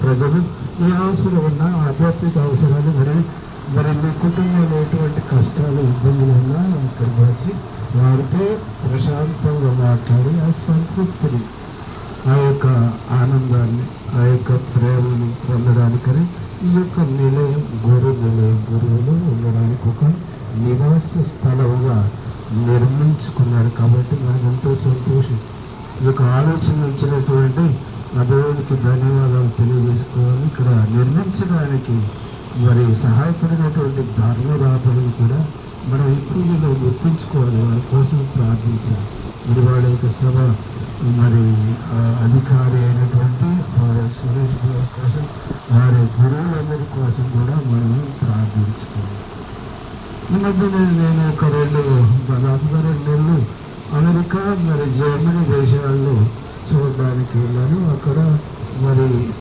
ప్రజలు ఏ అవసరం ఉన్నా ఆధ్యాత్మిక అవసరాలు మరి మీ కుటుంబంలో ఎటువంటి కష్టాలు ఇబ్బందులు ఉన్నా ఇక్కడికి వచ్చి వారితో ప్రశాంతంగా మాట్లాడి ఆ సంతృప్తిని, ఆ యొక్క ఆనందాన్ని, ఆ యొక్క ప్రేమను పొందడానికని ఈ యొక్క నిలయం గురువులు ఉండడానికి ఒక నివాస స్థలముగా నిర్మించుకున్నారు. కాబట్టి నాకు ఎంతో సంతోషం. ఈ యొక్క ఆలోచన ఇచ్చినటువంటి ఆ దేవుడికి ధన్యవాదాలు తెలియజేసుకోవాలి. ఇక్కడ నిర్మించడానికి మరి సహాయపడినటువంటి ధర్మదాతలను కూడా మనం ఈ పూజలో గుర్తుంచుకోవాలి, వారి కోసం ప్రార్థించాలి. మరి వాళ్ళ యొక్క సభ మరి అధికారి అయినటువంటి సురేష్ గారి కోసం, వారి గురువులందరి కోసం కూడా మనం ప్రార్థించుకోవాలి. ఈ మధ్య నేను ఒక దాదాపుగా 2 నెలలు అమెరికా మరి జర్మనీ దేశాల్లో చూడడానికి వెళ్ళాను. అక్కడ మరి